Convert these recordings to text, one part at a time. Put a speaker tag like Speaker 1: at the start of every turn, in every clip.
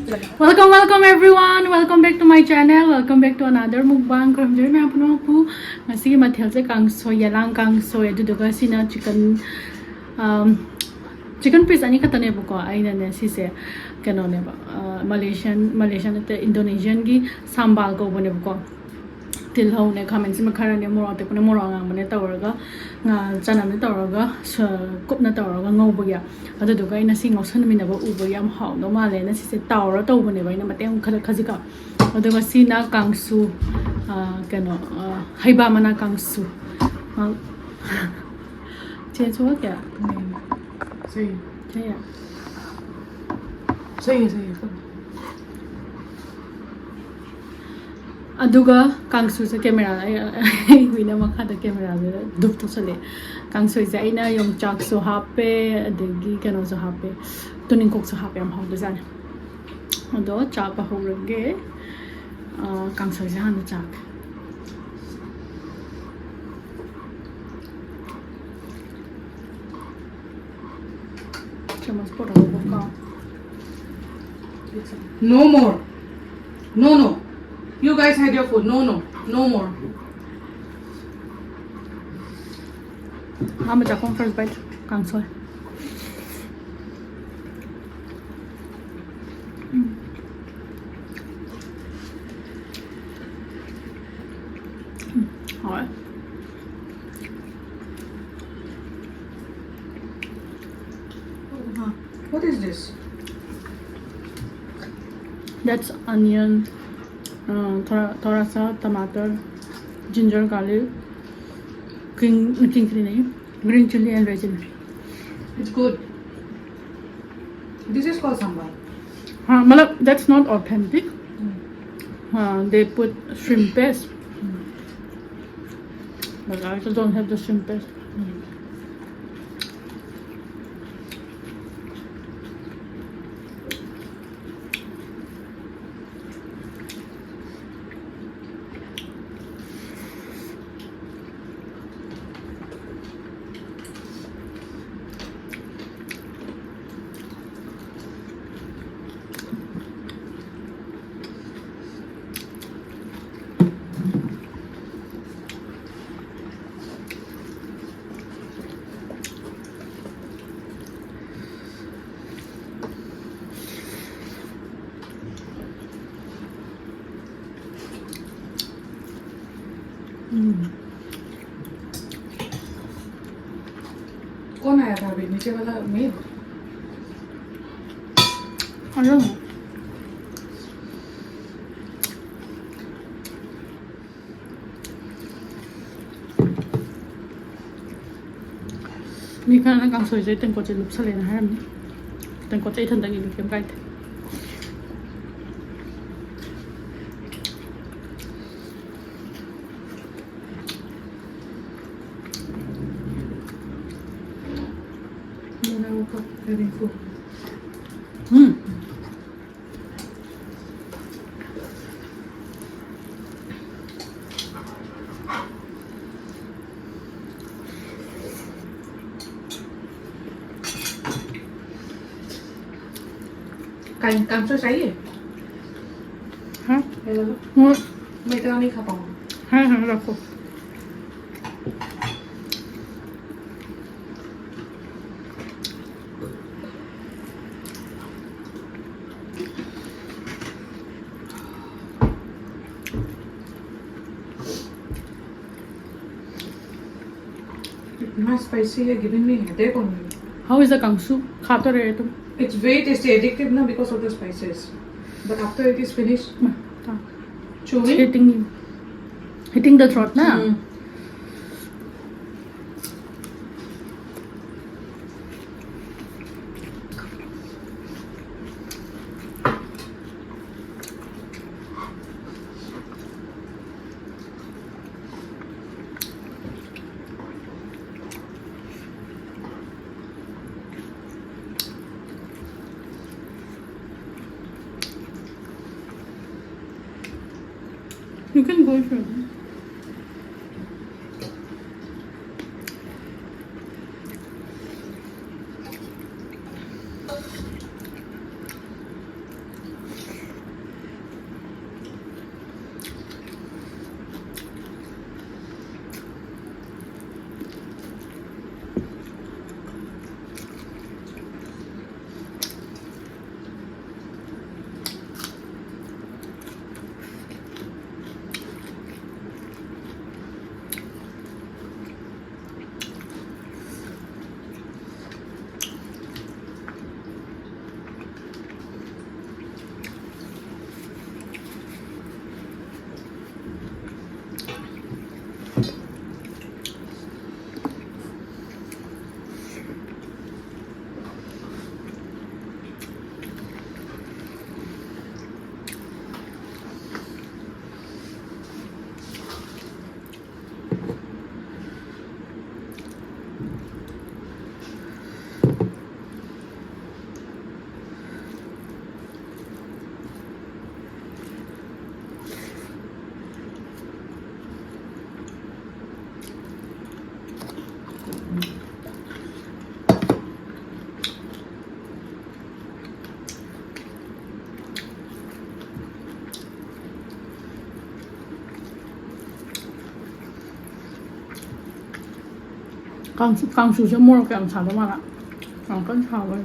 Speaker 1: Welcome everyone. Welcome back to my channel. Welcome back to another mukbang. Kung hindi mo puno po, sige mathil sa Kangsoi, Yelang Kangsoi. Ito doon kasi na chicken piece ani kata ne buko ai na ne si se kano ne ba Malaysian ate Indonesian gi Sambal ko bone buko. Til ho ne comment si makara ne moro te ko ne moro nga mane tawraga nga chana ne tawraga sa kup na tawraga ngau bu ya adu do kai na sing ngau san mi na ba u bu yam hau no ma le na si se tawra taw bone ba na mateng khala khazika adu ga si na Kangsu kano Heibamana Kangsu che chuo kya
Speaker 2: सही
Speaker 1: che ya
Speaker 2: सही है
Speaker 1: aduga Kangsu sa camera ai huina makha da camera da dup to sale Kangsu sa ina yung chak so hape adegi kano so hape tuning kok so hape am hong da ado chak pa horage Kangsu sa han chak chamas por boca
Speaker 2: No more. No. You guys had your food. No more.
Speaker 1: Mama chak first bite Kangsoi alright.
Speaker 2: What is this?
Speaker 1: That's onion, थोड़ा सा टमाटर, ginger, garlic, green chili and red chili.
Speaker 2: It's good. This is called sambal.
Speaker 1: Malab, that's not authentic. They put shrimp paste, but I just don't have the shrimp paste.
Speaker 2: कौन आया था अभी नीचे वाला made?
Speaker 1: I don't know. Mi khả năng Kangsoi dưới tên có chỉ lục sa lên hay không? Tên có chỉ thân đang nhìn kiếm cái.
Speaker 2: When I woke up having food. Kangsu चाहिए?
Speaker 1: हाँ?
Speaker 2: ये लो। मैं इतना नहीं खा पाऊंगा।
Speaker 1: हाँ रखो.
Speaker 2: इतना spicy है, giving me headache only.
Speaker 1: How is the Kangsu? खाता रहे तुम.
Speaker 2: It's very tasty, addictive now because of the spices. But after it is finished, chewing.
Speaker 1: Hitting the throat na. You can go if you want. Kangsu sẽ mua cái sản phẩm mà ạ. Còn có sao vậy?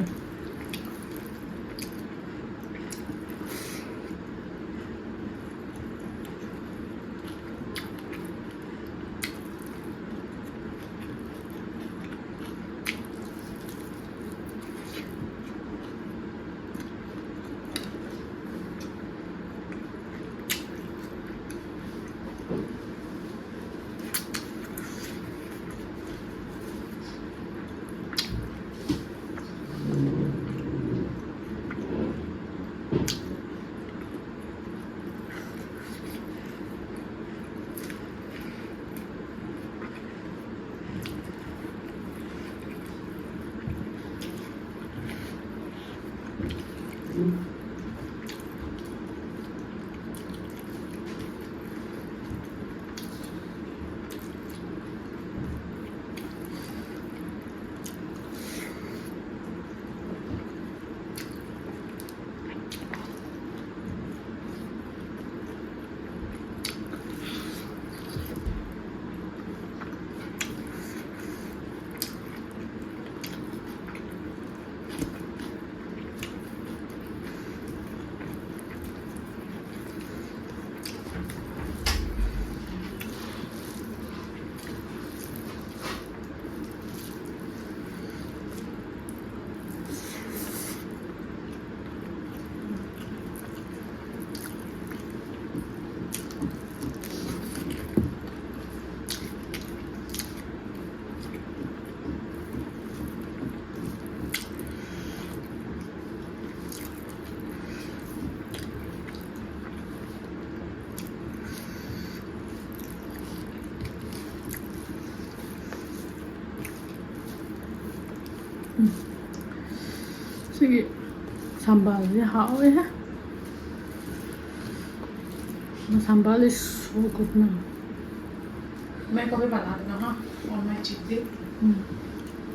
Speaker 1: Sige, sambal is hot, yeah. The sambal is so good now.
Speaker 2: मैं कभी बना देना हाँ और मैं cheat day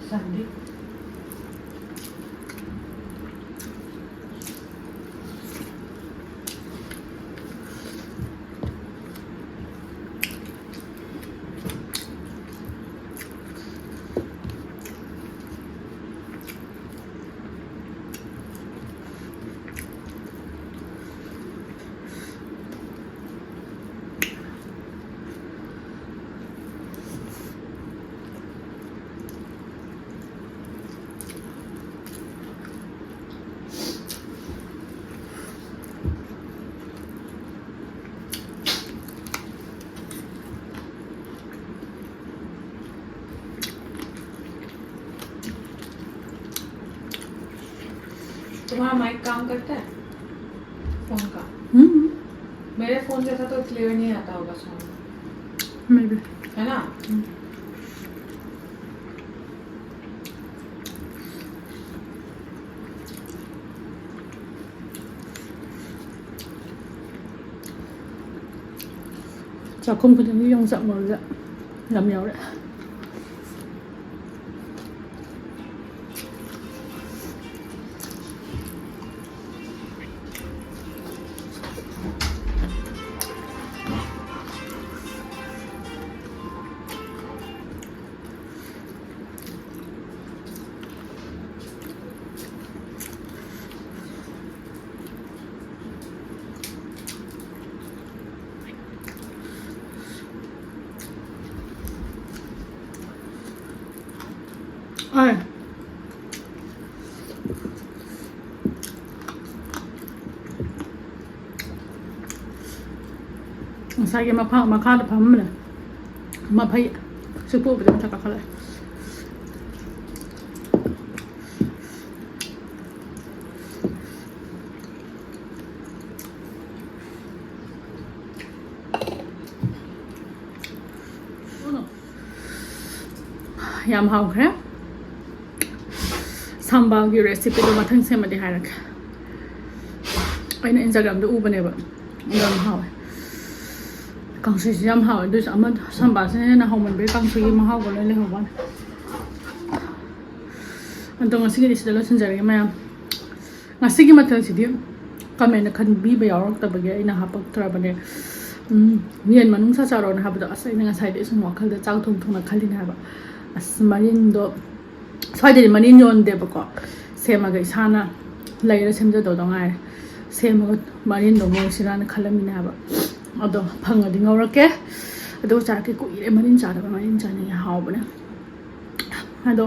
Speaker 2: Sunday तुम्हारा mic काम करता है फोन का मेरे फोन जैसा तो क्लियर नहीं आता होगा साउंड
Speaker 1: Maybe.
Speaker 2: है ना
Speaker 1: Chào không có những dòng dặm rồi ạ. Làm nhiều đấy. Ơi. Saya makan apa mana? Mapai. Sepupu betul cakap kalau. Yam hao kre. Sambal की रेसिपी तो मथंग से मत दिखा रखा अने इंस्टाग्राम तो ऊपर ने बा यम हाव कांसु यम हाव दुस अमन संबाल से ना हाव मन बे कांसु की महाव को ले हाव अंत ngasi की दिसला संजर के मैं ngasi की मथंग सिदि कमेंट खन बी बे यावरक तबगे इना हापक थरबने मियन मनुंग सा चारो ना हाबदो असै ना साइड इस वखल द चाव थुम थुना खालिन हाबा ꯑꯁ ꯃꯔꯤꯟꯗꯣ ꯁ꯭ꯋꯥꯏꯗꯗꯤ ꯃꯔꯤꯟ ꯌꯣꯟꯗꯦꯕꯀꯣ ꯁꯦꯝꯃꯒ ꯏꯁꯥꯅ ꯂꯩꯔ ꯁꯦꯝꯖꯗꯧꯗ ꯉꯥꯏꯔꯦ ꯁꯦꯝꯃꯒ ꯃꯔꯤꯟꯗꯣ ꯉꯧꯁꯤꯔꯥꯅ ꯈꯜꯂꯝꯃꯤꯅꯦ ꯍꯥꯏꯕ ꯑꯗꯣ ꯐꯪꯉꯗꯤ ꯉꯧꯔꯛꯀꯦ ꯑꯗꯨꯒ ꯆꯥꯔꯛꯀꯦ ꯀꯨꯏꯔꯦ ꯃꯔꯤꯟ ꯆꯥꯗꯕ ꯃꯔꯤꯟ ꯆꯥꯅꯤꯡꯉꯦ ꯍꯥꯎꯕꯅꯦ ꯑꯗꯣ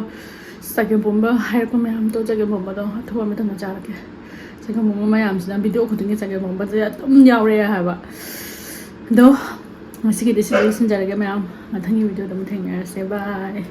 Speaker 1: ꯆꯒꯦꯝꯄꯣꯝꯕ ꯍꯥꯏꯔꯛꯄ ꯃꯌꯥꯝꯗꯣ ꯆꯒꯦꯝꯄꯣꯝꯕꯗꯣ ꯑꯊꯨꯕ ꯃꯇꯝꯗ ꯆꯥꯔꯛꯀꯦ ꯆꯒꯦꯝꯄꯣꯝꯕ ꯃꯌꯥꯝꯁꯤꯅ ꯚꯤꯗꯤꯑꯣ ꯈꯨꯗꯤꯡꯒꯤ ꯆꯒꯦꯝꯄꯣꯝꯕꯁꯦ ꯑꯗꯨꯝ ꯌꯥꯎꯔꯛꯑꯦ ꯍꯥꯏꯕ ꯑꯗꯣ ꯉꯁꯤꯒꯤꯗꯤ ꯁꯤꯗ ꯂꯣꯏꯁꯤꯟꯖꯔꯒꯦ ꯃꯌꯥꯝ ꯃꯊꯪꯒꯤ ꯚꯤꯗꯤꯑꯣꯗ ꯑꯃꯨꯛ ꯊꯦꯡꯅꯔꯁꯦ ꯕꯥꯏ